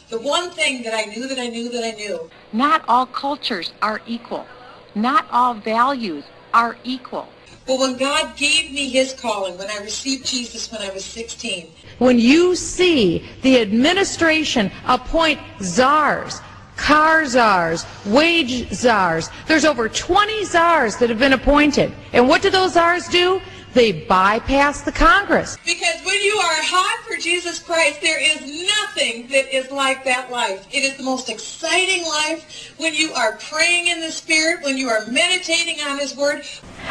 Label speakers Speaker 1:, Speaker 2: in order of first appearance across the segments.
Speaker 1: The one thing that I knew that I knew that I knew.
Speaker 2: Not all cultures are equal. Not all values are equal.
Speaker 1: But when God gave me his calling, when I received Jesus when I was 16.
Speaker 3: When you see the administration appoint czars, car czars, wage czars, there's over 20 czars that have been appointed. And what do those czars do? They bypass the Congress.
Speaker 1: Because when you are hot for Jesus Christ, there is nothing that is like that life. It is the most exciting life when you are praying in the Spirit, when you are meditating on his word.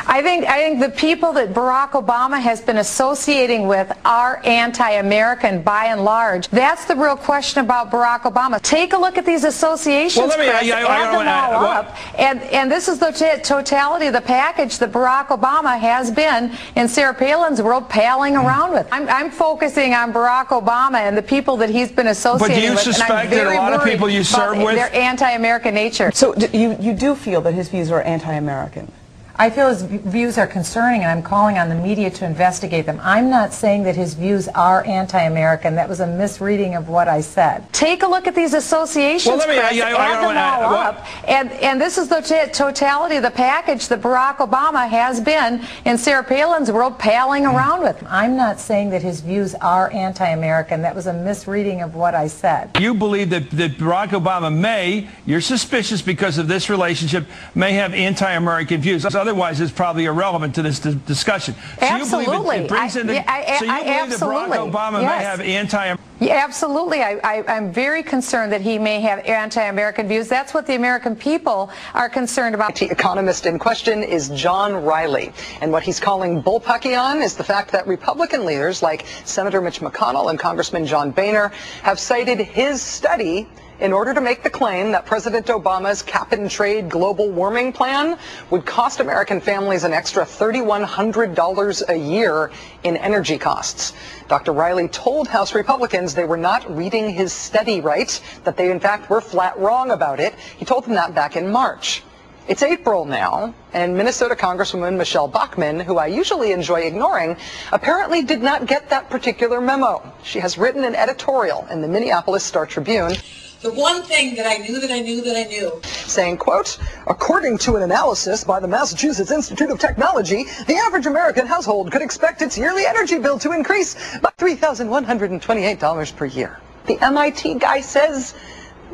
Speaker 4: I think the people that Barack Obama has been associating with are anti-American by and large. That's the real question about Barack Obama. Take a look at these associations, Chris, add them all up, and this is the totality of the package that Barack Obama has been, in Sarah Palin's world, palling around with. I'm focusing on Barack Obama and the people that he's been associating with.
Speaker 5: But do you suspect that a lot of people you serve with?
Speaker 4: Their anti-American nature.
Speaker 6: So you do feel that his views are anti-American?
Speaker 4: I feel his views are concerning, and I'm calling on the media to investigate them. I'm not saying that his views are anti-American. That was a misreading of what I said. Take a look at these associations, Chris, add them all up, and this is the totality of the package that Barack Obama has been, in Sarah Palin's world, palling around with. I'm not saying that his views are anti-American. That was a misreading of what I said.
Speaker 5: You believe that Barack Obama may, you're suspicious because of this relationship, may have anti-American views. Otherwise, it's probably irrelevant to this discussion. So
Speaker 4: absolutely.
Speaker 5: You believe it brings in the, so you believe that Barack Obama may have anti-American?
Speaker 4: Yeah, absolutely. I'm very concerned that he may have anti-American views. That's what the American people are concerned about.
Speaker 7: The economist in question is John Riley. And what he's calling bullpucky on is the fact that Republican leaders like Senator Mitch McConnell and Congressman John Boehner have cited his study in order to make the claim that President Obama's cap-and-trade global warming plan would cost American families an extra $3,100 a year in energy costs. Dr. Riley told House Republicans they were not reading his study right, that they in fact were flat wrong about it. He told them that back in March. It's April now, and Minnesota Congresswoman Michele Bachmann, who I usually enjoy ignoring, apparently did not get that particular memo. She has written an editorial in the Minneapolis Star-Tribune.
Speaker 1: The one thing that I knew that I knew that I knew.
Speaker 7: Saying, quote, according to an analysis by the Massachusetts Institute of Technology, the average American household could expect its yearly energy bill to increase by $3,128 per year. The MIT guy says,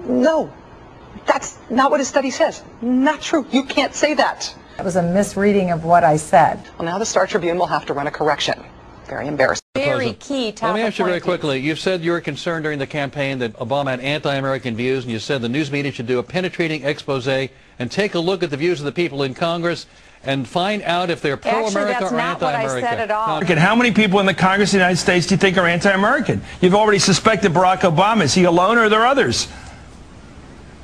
Speaker 7: no, that's not what his study says. Not true. You can't say that.
Speaker 4: That was a misreading of what I said.
Speaker 7: Well, now the Star-Tribune will have to run a correction. Very embarrassing.
Speaker 4: Very key topic.
Speaker 8: Let me ask you very quickly. You've said you were concerned during the campaign that Obama had anti-American views, and you said the news media should do a penetrating expose and take a look at the views of the people in Congress and find out if they're pro-America or anti-America.
Speaker 4: Actually, that's not what I said at all.
Speaker 5: How many people in the Congress of the United States do you think are anti-American? You've already suspected Barack Obama. Is he alone, or are there others?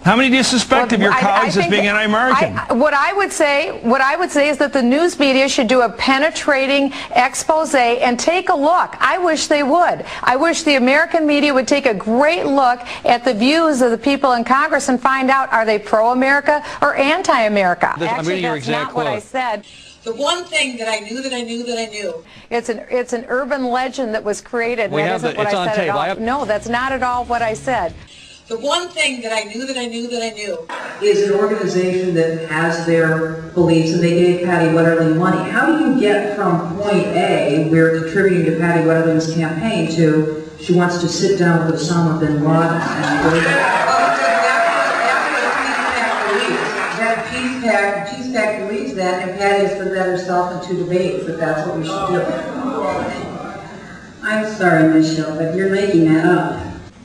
Speaker 5: How many do you suspect of your colleagues as being anti-American?
Speaker 4: What I would say is that the news media should do a penetrating expose and take a look. I wish they would. I wish the American media would take a great look at the views of the people in Congress and find out, are they pro-America or anti-America? Actually, that's not what I said.
Speaker 1: The one thing that I knew that I knew that I knew.
Speaker 4: It's an urban legend that was created. That isn't what I said at all. No, that's not at all what I said.
Speaker 1: The one thing that I knew that I knew that I knew
Speaker 9: is an organization that has their beliefs, and they gave Patty Wetterling money. How do you get from point A, we're contributing to Patty Wetterling's campaign, to she wants to sit down with Osama bin Laden and go after the Peace Pact believes that, and Patty has put that herself in 2 debates, that that's what we should do. I'm sorry, Michelle, but you're making that up.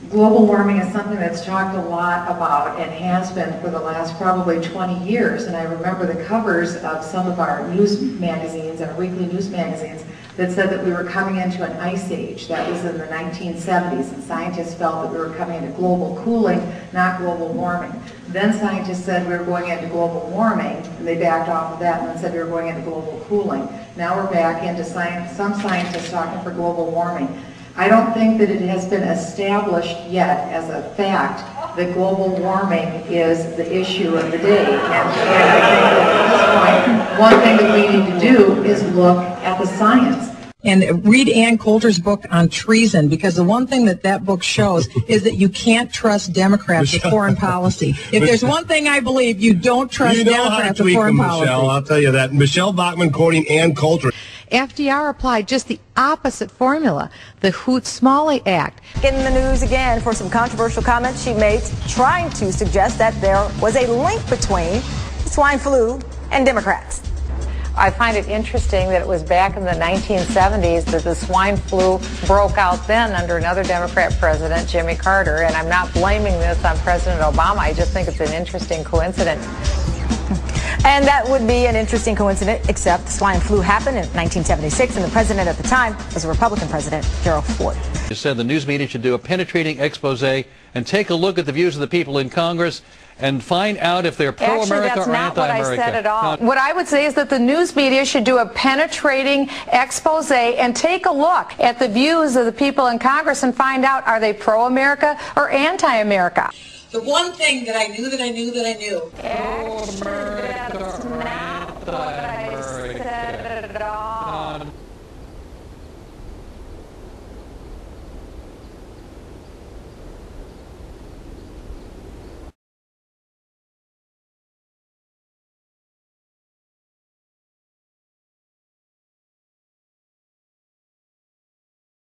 Speaker 2: Global warming is something that's talked a lot about and has been for the last probably 20 years. And I remember the covers of some of our news magazines, our weekly news magazines, that said that we were coming into an ice age. That was in the 1970s, and scientists felt that we were coming into global cooling, not global warming. Then scientists said we were going into global warming, and they backed off of that and then said we were going into global cooling. Now we're back into some scientists talking for global warming. I don't think that it has been established yet as a fact that global warming is the issue of the day. And I think that at this point, one thing that we need to do is look at the science.
Speaker 10: And read Ann Coulter's book on treason, because the one thing that book shows is that you can't trust Democrats with foreign policy. If there's one thing I believe, you don't trust Democrats with foreign policy.
Speaker 11: Michelle, I'll tell you that. Michelle Bachmann quoting Ann Coulter.
Speaker 3: FDR applied just the opposite formula, the Hoot-Smalley Act.
Speaker 12: In the news again for some controversial comments she made, trying to suggest that there was a link between swine flu and Democrats.
Speaker 4: I find it interesting that it was back in the 1970s that the swine flu broke out then under another Democrat president, Jimmy Carter, and I'm not blaming this on President Obama. I just think it's an interesting coincidence.
Speaker 12: And that would be an interesting coincidence, except the swine flu happened in 1976, and the president at the time was a Republican president, Gerald Ford.
Speaker 8: You said the news media should do a penetrating expose and take a look at the views of the people in Congress and find out if they're pro-America or anti-America.
Speaker 4: Actually, that's not what I said at all. What I would say is that the news media should do a penetrating expose and take a look at the views of the people in Congress and find out, are they pro-America or anti-America?
Speaker 1: The one thing that I knew that I knew that I knew.
Speaker 4: Actually, that's not what